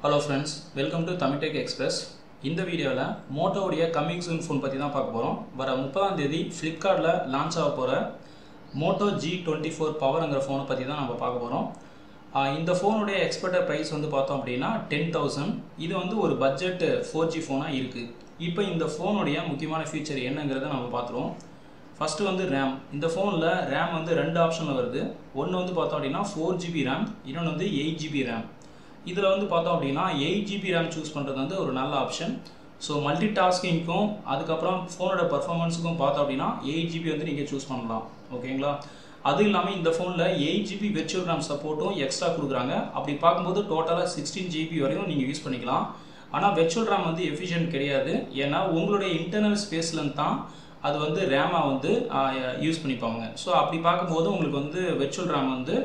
Hello friends, welcome to Tamil Tech Express. இந்த வீடியோல மோட்டோவுடைய coming soon phone பத்தி தான் பார்க்க போறோம். வர 30ஆம் தேதி Flipkartல லான்ச் ஆக போற Moto G24 பவர்ங்கற ஃபோனை பத்தி தான் நம்ம பார்க்க போறோம். இந்த ஃபோனுடைய எக்ஸ்பெக்டட் பிரைஸ் வந்து பார்த்தோம் அப்படினா 10000. இது வந்து ஒரு பட்ஜெட் 4G ஃபோனா இருக்கு. இப்போ இந்த ஃபோனுடைய முக்கியமான ஃபீச்சர் என்னங்கறத நம்ம பார்த்துறோம். ஃபர்ஸ்ட் வந்து RAM. இந்த ஃபோன்ல RAM வந்து ரெண்டு ஆப்ஷன்ல வருது. ஒன்னு வந்து பார்த்தோம் அப்படினா 4GB RAM, இன்னொன்னு வந்து 8GB RAM. இதில் வந்து பார்த்தோம் அப்படின்னா 8GB RAM சூஸ் பண்ணுறது வந்து ஒரு நல்ல ஆப்ஷன். ஸோ மல்டி டாஸ்கிங்க்கும் அதுக்கப்புறம் ஃபோனோட பர்ஃபார்மன்ஸுக்கும் பார்த்தோம் அப்படின்னா 8GB வந்து நீங்கள் சூஸ் பண்ணலாம். ஓகேங்களா? அது இல்லாமல் இந்த ஃபோனில் 8GB வெர்ச்சுவல் RAM சப்போர்ட்டும் எக்ஸ்ட்ரா கொடுக்குறாங்க. அப்படி பார்க்கும்போது டோட்டலாக 16GB வரையும் நீங்கள் யூஸ் பண்ணிக்கலாம். ஆனால் வெர்ச்சுவல் RAM வந்து எஃபிஷியன்ட் கிடையாது. ஏன்னா உங்களுடைய இன்டர்னல் ஸ்பேஸ்லேருந்து தான் அது வந்து ரேமாக வந்து யூஸ் பண்ணிப்பாங்க. ஸோ அப்படி பார்க்கும்போது உங்களுக்கு வந்து வெர்ச்சுவல் RAM வந்து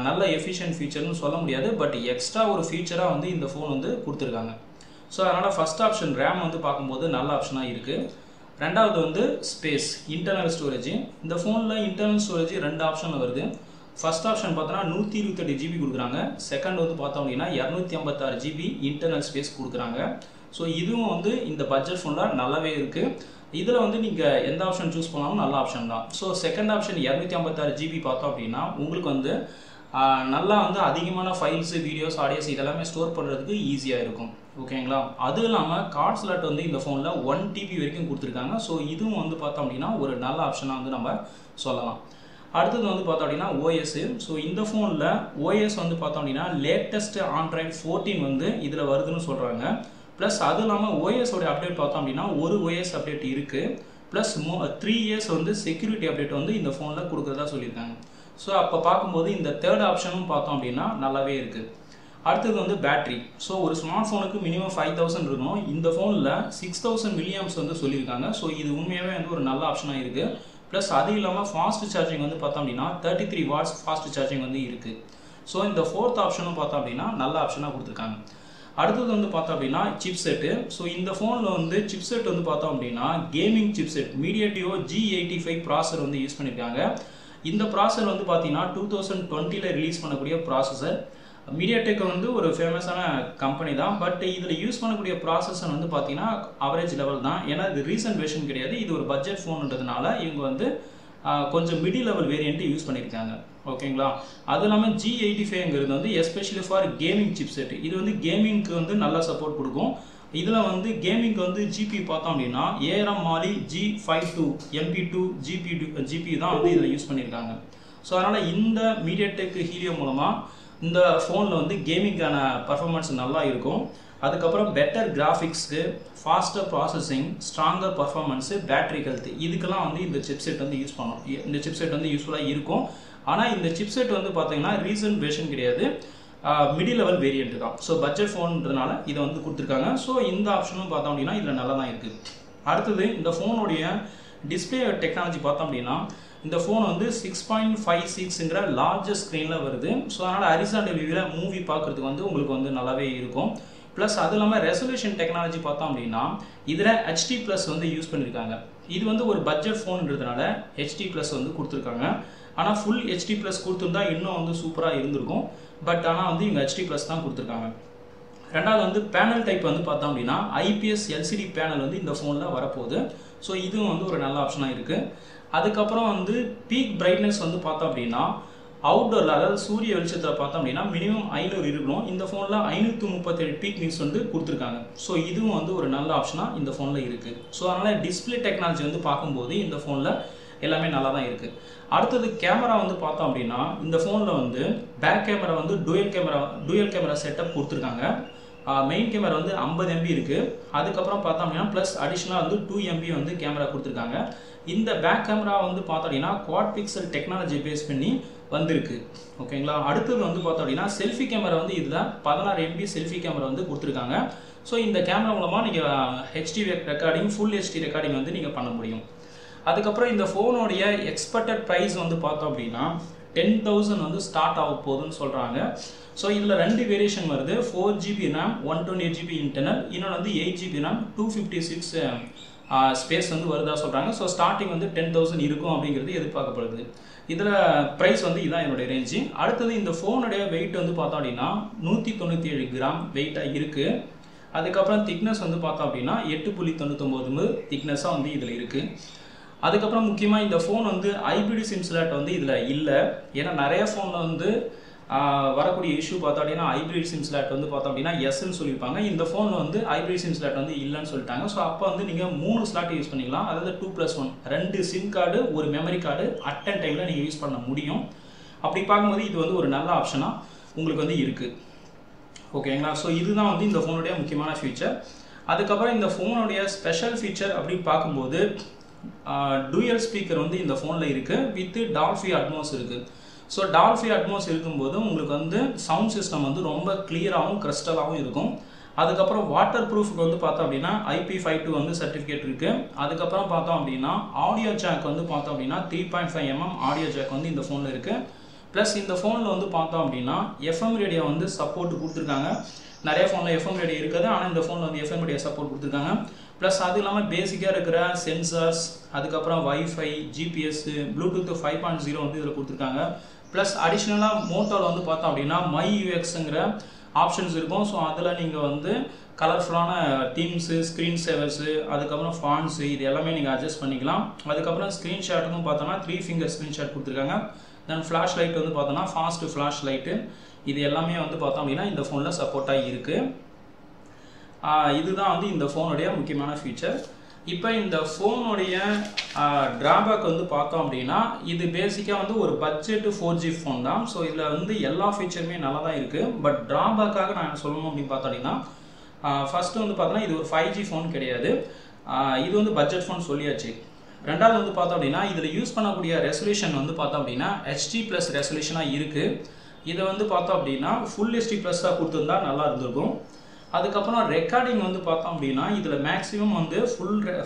நல்ல எஃபிஷியன்ட் ஃபீச்சர்னு சொல்ல முடியாது. பட் எக்ஸ்ட்ரா ஒரு ஃபீச்சராக வந்து இந்த ஃபோன் வந்து கொடுத்துருக்காங்க. ஸோ அதனால் ஃபஸ்ட் ஆப்ஷன் ரேம் வந்து பார்க்கும்போது நல்ல ஆப்ஷனாக இருக்குது. ரெண்டாவது வந்து ஸ்பேஸ், இன்டர்னல் ஸ்டோரேஜ். இந்த ஃபோனில் இன்டர்னல் ஸ்டோரேஜ் ரெண்டு ஆப்ஷனில் வருது. ஃபஸ்ட் ஆப்ஷன் பார்த்தோன்னா 128GB கொடுக்குறாங்க. செகண்ட் வந்து பார்த்தோம் அப்படின்னா 256GB இன்டர்னல் ஸ்பேஸ் கொடுக்குறாங்க. ஸோ இதுவும் வந்து இந்த பட்ஜெட் ஃபோனில் நல்லாவே இருக்குது. இதில் வந்து நீங்கள் எந்த ஆப்ஷன் சூஸ் பண்ணாலும் நல்ல ஆப்ஷன் தான். ஸோ செகண்ட் ஆப்ஷன் 256GB பார்த்தோம் அப்படின்னா உங்களுக்கு வந்து நல்லா வந்து அதிகமான ஃபைல்ஸு, வீடியோஸ், ஆடியோஸ் இதெல்லாமே ஸ்டோர் பண்ணுறதுக்கு ஈஸியாக இருக்கும். ஓகேங்களா? அது இல்லாமல் கார்ட் ஸ்லாட் வந்து இந்த ஃபோனில் 1TB வரைக்கும் கொடுத்துருக்காங்க. ஸோ இதுவும் வந்து பார்த்தோம் அப்படின்னா ஒரு நல்ல ஆப்ஷனாக வந்து நம்ம சொல்லலாம். அடுத்தது வந்து பார்த்தோம் அப்படின்னா OS. ஸோ இந்த ஃபோனில் OS வந்து பார்த்தோம் அப்படின்னா லேட்டஸ்ட் Android 14 வந்து இதில் வருதுன்னு சொல்கிறாங்க. ப்ளஸ் அது இல்லாமல் OSோடைய அப்டேட் பார்த்தோம் அப்படின்னா ஒரு OS அப்டேட் இருக்குது. ப்ளஸ் 3 இயர்ஸ் வந்து செக்யூரிட்டி அப்டேட் வந்து இந்த ஃபோனில் கொடுக்குறதா சொல்லியிருக்காங்க. ஸோ அப்போ பார்க்கும்போது இந்த தேர்ட் ஆப்ஷனும் பார்த்தோம் அப்படின்னா நல்லாவே இருக்குது. அடுத்தது வந்து பேட்ரி. ஸோ ஒரு ஸ்மார்ட் ஃபோனுக்கு மினிமம் 5000 இருக்கணும். இந்த ஃபோனில் 6000 mAh வந்து சொல்லியிருக்காங்க. ஸோ இது உண்மையாகவே வந்து ஒரு நல்ல ஆப்ஷனாக இருக்குது. ப்ளஸ் அது இல்லாமல் ஃபாஸ்ட் சார்ஜிங் வந்து பார்த்தோம் அப்படின்னா 33 watts ஃபாஸ்ட் சார்ஜிங் வந்து இருக்குது. ஸோ இந்த ஃபோர்த் ஆப்ஷனும் பார்த்தோம் அப்படின்னா நல்ல ஆப்ஷனாக கொடுத்துருக்காங்க. அடுத்தது வந்து பார்த்தோம் அப்படின்னா சிப்செட்டு. ஸோ இந்த ஃபோனில் வந்து சிப்செட் வந்து பார்த்தோம் அப்படின்னா gaming chipset MediaTek G85 processor வந்து யூஸ் பண்ணியிருக்காங்க. இந்த ப்ராசஸர் வந்து பார்த்தீங்கன்னா 2020 ரிலீஸ் பண்ணக்கூடிய ப்ராசஸர். MediaTek வந்து ஒரு ஃபேமஸான கம்பெனி தான். பட் இதில் யூஸ் பண்ணக்கூடிய ப்ராசஸர் வந்து பார்த்தீங்கன்னா அவரேஜ் லெவல் தான். ஏன்னா இது ரீசன்ட் வெர்ஷன் கிடையாது. இது ஒரு பட்ஜெட் ஃபோனுன்றதுனால இவங்க வந்து கொஞ்சம் மிடில் லெவல் வேரியண்ட்டு யூஸ் பண்ணியிருக்காங்க. ஓகேங்களா? அது இல்லாமல் G85ங்கிறது வந்து எஸ்பெஷலி ஃபார் கேமிங் சிப்செட். இது வந்து கேமிங்க்கு வந்து நல்லா சப்போர்ட் கொடுக்கும். இதில் வந்து கேமிங்க்கு வந்து ஜிபி பார்த்தோம் அப்படின்னா ARM Mali G52 MP2 GPU தான் வந்து இதில் யூஸ் பண்ணியிருக்காங்க. ஸோ அதனால் இந்த MediaTek Helio மூலமாக இந்த ஃபோனில் வந்து கேமிங்கான பர்ஃபார்மன்ஸ் நல்லா இருக்கும். அதுக்கப்புறம் பெட்டர் கிராஃபிக்ஸ்க்கு, faster processing, stronger performance, battery health இதுக்கெல்லாம் வந்து இந்த சிப்செட் வந்து யூஸ் பண்ணணும். இந்த சிப்செட் வந்து யூஸ்ஃபுல்லாக இருக்கும். ஆனால் இந்த சிப்செட் வந்து பார்த்தீங்கன்னா ரீசன்ட் வெர்ஷன் கிடையாது, மிடில் லெவல் வேரியண்ட் தான். ஸோ பட்ஜெட் ஃபோன்றதுனால இதை வந்து கொடுத்துருக்காங்க. ஸோ இந்த ஆப்ஷனும் பார்த்தோம் அப்படின்னா இதில் நல்லா தான் இருக்குது. அடுத்தது இந்த ஃபோனுடைய டிஸ்பிளே டெக்னாலஜி பார்த்தோம் அப்படின்னா இந்த ஃபோன் வந்து 6.56ங்கிற லார்ஜஸ்ட் ஸ்க்ரீனில் வருது. ஸோ அதனால் ஹரிசாண்டல் வியூவில் மூவி பார்க்குறதுக்கு வந்து உங்களுக்கு வந்து நல்லாவே இருக்கும். ப்ளஸ் அது இல்லாமல் ரெசல்யூஷன் டெக்னாலஜி பார்த்தோம் அப்படின்னா இதில் HD+ வந்து யூஸ் பண்ணியிருக்காங்க. இது வந்து ஒரு பட்ஜெட் ஃபோன்றதுனால HD+ வந்து கொடுத்துருக்காங்க. ஆனால் ஃபுல் HD+ கொடுத்துருந்தா இன்னும் வந்து சூப்பராக இருந்திருக்கும். பட் ஆனால் வந்து இவங்க HD+ தான் கொடுத்துருக்காங்க. ரெண்டாவது வந்து பேனல் டைப் வந்து பார்த்தோம் அப்படின்னா IPS LCD பேனல் வந்து இந்த ஃபோனில் வரப்போகுது. ஸோ இதுவும் வந்து ஒரு நல்ல ஆப்ஷனாக இருக்குது. அதுக்கப்புறம் வந்து பீக் பிரைட்னஸ் வந்து பார்த்தோம் அப்படின்னா அவுட்டோரில், அதாவது சூரிய வெளிச்சத்தில் பார்த்தோம் அப்படின்னா மினிமம் 500 இருக்கணும். இந்த ஃபோனில் 537 பீக் நியூஸ் வந்து கொடுத்துருக்காங்க. ஸோ இதுவும் வந்து ஒரு நல்ல ஆப்ஷனாக இந்த ஃபோனில் இருக்குது. ஸோ அதனால் டிஸ்பிளே டெக்னாலஜி வந்து பார்க்கும்போது இந்த ஃபோனில் எல்லாமே நல்லா தான் இருக்குது. அடுத்தது கேமரா வந்து பார்த்தோம் அப்படின்னா இந்த ஃபோனில் வந்து பேக் கேமரா வந்து டூயல் கேமரா செட்டப் கொடுத்துருக்காங்க. மெயின் கேமரா வந்து 50 MB இருக்குது. அதுக்கப்புறம் பார்த்தோம் அப்படின்னா ப்ளஸ் அடிஷ்னலாக வந்து 2 MB வந்து கேமரா கொடுத்துருக்காங்க. இந்த பேக் கேமரா வந்து பார்த்தோம் அப்படின்னா குவாட் பிக்சல் டெக்னாலஜி பேஸ் பண்ணி வந்திருக்கு. ஓகேங்களா? அடுத்தது வந்து பார்த்தோம் அப்படின்னா செல்ஃபி கேமரா வந்து இதில் 16 MB செல்ஃபி கேமரா வந்து கொடுத்துருக்காங்க. ஸோ இந்த கேமரா மூலமாக நீங்கள் HD recording, full HD recording வந்து நீங்கள் பண்ண முடியும். அதுக்கப்புறம் இந்த ஃபோனுடைய எக்ஸ்பெக்டட் ப்ரைஸ் வந்து பார்த்தோம் அப்படின்னா 10000 வந்து ஸ்டார்ட் ஆக போகுதுன்னு சொல்கிறாங்க. ஸோ இதில் ரெண்டு வேரியேஷன் வருது. 4GB RAM, 128GB இன்டர்னல், இன்னொன்று வந்து 8GB RAM, 256 ஸ்பேஸ் வந்து வருதா சொல்கிறாங்க. ஸோ ஸ்டார்டிங் வந்து 10000 இருக்கும் அப்படிங்கிறது எதிர்பார்க்கப்படுது. இதில் ப்ரைஸ் வந்து இதுதான் என்னுடைய ரேஞ்சு. அடுத்தது இந்த ஃபோனுடைய வெயிட் வந்து பார்த்தோம் அப்படின்னா 197 கிராம் வெயிட்டாக இருக்குது. அதுக்கப்புறம் திக்னஸ் வந்து பார்த்தோம் அப்படின்னா 8.99 திக்னஸாக வந்து இதில் இருக்குது. அதுக்கப்புறம் முக்கியமாக இந்த ஃபோன் வந்து ஹைப்ரிட் சிம் ஸ்லாட் வந்து இதில் இல்லை. ஏன்னா நிறைய ஃபோனில் வந்து வரக்கூடிய இஷ்யூ பார்த்தோம் அப்படின்னா ஹைப்ரிட் சிம் ஸ்லாட் வந்து பார்த்தோம் அப்படின்னா எஸ்ன்னு சொல்லியிருப்பாங்க. இந்த ஃபோனில் வந்து ஹைப்ரிட் சிம் ஸ்லாட் வந்து இல்லைன்னு சொல்லிட்டாங்க. ஸோ அப்போ வந்து நீங்கள் 3 ஸ்லாட் யூஸ் பண்ணிக்கலாம். அதாவது 2+1 2 சிம் கார்டு ஒரு மெமரி கார்டு அட் அ டைமில் நீங்கள் யூஸ் பண்ண முடியும். அப்படி பார்க்கும்போது இது வந்து ஒரு நல்ல ஆப்ஷனாக உங்களுக்கு வந்து இருக்குது. ஓகேங்களா? ஸோ இதுதான் வந்து இந்த ஃபோனுடைய முக்கியமான ஃபீச்சர். அதுக்கப்புறம் இந்த ஃபோனுடைய ஸ்பெஷல் ஃபீச்சர் அப்படின்னு பார்க்கும்போது டூயல் ஸ்பீக்கர் வந்து இந்த ஃபோனில் இருக்குது வித் டால்பி அட்மாஸ் இருக்குது. ஸோ டால்பி அட்மாஸ் இருக்கும்போது உங்களுக்கு வந்து சவுண்ட் சிஸ்டம் வந்து ரொம்ப கிளியராகவும் கிறிஸ்டலாகவும் இருக்கும். அதுக்கப்புறம் வாட்டர் ப்ரூஃப்க்கு வந்து பார்த்தோம் அப்படின்னா IP52 வந்து சர்டிஃபிகேட் இருக்குது. அதுக்கப்புறம் பார்த்தோம் அப்படின்னா ஆடியோ ஜாக் வந்து பார்த்தோம் அப்படின்னா 3.5 mm ஆடியோ ஜாக் வந்து இந்த ஃபோனில் இருக்குது. ப்ளஸ் இந்த ஃபோனில் வந்து பார்த்தோம் அப்படின்னா FM ரேடியோ வந்து சப்போர்ட் கொடுத்துருக்காங்க. நிறைய ஃபோனில் FM ரேடியோ இருக்காது, ஆனால் இந்த ஃபோனில் வந்து FM ரேடியோ சப்போர்ட் கொடுத்துருக்காங்க. ப்ளஸ் அது இல்லாமல் பேசிக்காக இருக்கிற சென்சார்ஸ், அதுக்கப்புறம் வைஃபை, ஜிபிஎஸ், ப்ளூடூத் 5.0 வந்து இதில் கொடுத்துருக்காங்க. ப்ளஸ் அடிஷ்னலாக மோட்டோவில் வந்து பார்த்தோம் அப்படின்னா மை யூஎக்ஸுங்கிற ஆப்ஷன்ஸ் இருக்கும். ஸோ அதில் நீங்கள் வந்து கலர்ஃபுல்லான தீம்ஸு, ஸ்க்ரீன் சேவர்ஸு, அதுக்கப்புறம் ஃபாண்ட்ஸு இது எல்லாமே நீங்கள் அட்ஜஸ்ட் பண்ணிக்கலாம். அதுக்கப்புறம் ஸ்க்ரீன்ஷாட்டுக்கும் பார்த்தோன்னா 3 ஃபிங்கர் ஸ்க்ரீன்ஷாட் கொடுத்துருக்காங்க. தென் ஃப்ளாஷ் லைட் வந்து பார்த்தோன்னா ஃபாஸ்ட் ஃப்ளாஷ் லைட்டு இது எல்லாமே வந்து பார்த்தோம் அப்படின்னா இந்த ஃபோனில் சப்போர்ட்டாக இருக்குது. இதுதான் வந்து இந்த ஃபோனுடைய முக்கியமான ஃபீச்சர். இப்போ இந்த ஃபோனுடைய ட்ராபேக் வந்து பார்த்தோம் அப்படின்னா இது பேசிக்காக வந்து ஒரு பட்ஜெட் 4G ஃபோன் தான். ஸோ இதில் வந்து எல்லா ஃபீச்சருமே நல்லா தான் இருக்குது. பட் ட்ராபேக்காக நான் சொல்லணும் அப்படின்னு பார்த்தோம் அப்படின்னா ஃபஸ்ட்டு வந்து பார்த்தோன்னா இது ஒரு 5G ஃபோன் கிடையாது. இது வந்து பட்ஜெட் ஃபோன் சொல்லியாச்சு. ரெண்டாவது வந்து பார்த்தோம் அப்படின்னா இதில் யூஸ் பண்ணக்கூடிய ரெசல்யூஷன் வந்து பார்த்தோம் அப்படின்னா HD+ ரெசல்யூஷனாக இருக்குது. இதை வந்து பார்த்தோம் அப்படின்னா ஃபுல் HD+ கொடுத்துருந்தா நல்லா இருந்திருக்கும். அதுக்கப்புறம் ரெக்கார்டிங் வந்து பார்த்தோம் அப்படின்னா இதில் மேக்ஸிமம் வந்து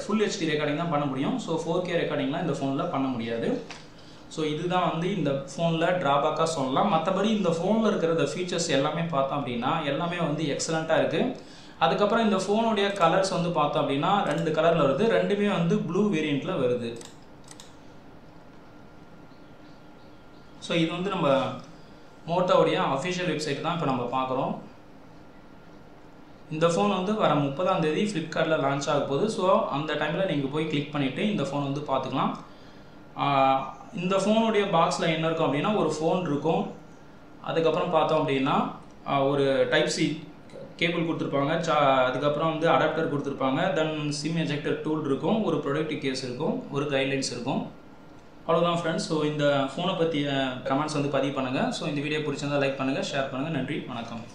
ஃபுல் HD ரெக்கார்டிங் தான் பண்ண முடியும். ஸோ 4K ரெக்கார்டிங்லாம் இந்த ஃபோனில் பண்ண முடியாது. ஸோ இதுதான் வந்து இந்த ஃபோனில் ட்ராபேக்காக சொல்லலாம். மற்றபடி இந்த ஃபோனில் இருக்கிற ஃபீச்சர்ஸ் எல்லாமே பார்த்தோம் அப்படின்னா எல்லாமே வந்து எக்ஸலண்ட்டாக இருக்குது. அதுக்கப்புறம் இந்த ஃபோனுடைய கலர்ஸ் வந்து பார்த்தோம் அப்படின்னா 2 கலரில் வருது. ரெண்டுமே வந்து ப்ளூ வேரியண்ட்டில் வருது. ஸோ இது வந்து நம்ம மோட்டோவுடைய அஃபிஷியல் வெப்சைட் தான் இப்போ நம்ம பார்க்குறோம். இந்த ஃபோன் வந்து வர 30ஆம் தேதி ஃப்ளிப்கார்ட்டில் லான்ச் ஆக போகுது. ஸோ அந்த டைமில் நீங்கள் போய் கிளிக் பண்ணிவிட்டு இந்த ஃபோன் வந்து பார்த்துக்கலாம். இந்த ஃபோனுடைய பாக்ஸில் என்ன இருக்கும் அப்படின்னா ஒரு ஃபோன் இருக்கும். அதுக்கப்புறம் பார்த்தோம் அப்படின்னா ஒரு டைப்-C கேபிள் கொடுத்துருப்பாங்க. அதுக்கப்புறம் வந்து அடாப்டர் கொடுத்துருப்பாங்க. தென் சிம் எஜெக்டர் டூல் இருக்கும். ஒரு ப்ரொடக்டிவ் கேஸ் இருக்கும். ஒரு கைட்லைன்ஸ் இருக்கும். அவ்வளோதான் ஃப்ரெண்ட்ஸ். ஸோ இந்த ஃபோனை பற்றிய கமெண்ட்ஸ் வந்து பதிவு பண்ணுங்கள். ஸோ இந்த வீடியோ பிடிச்சிருந்தால் லைக் பண்ணுங்கள், ஷேர் பண்ணுங்கள். நன்றி, வணக்கம்.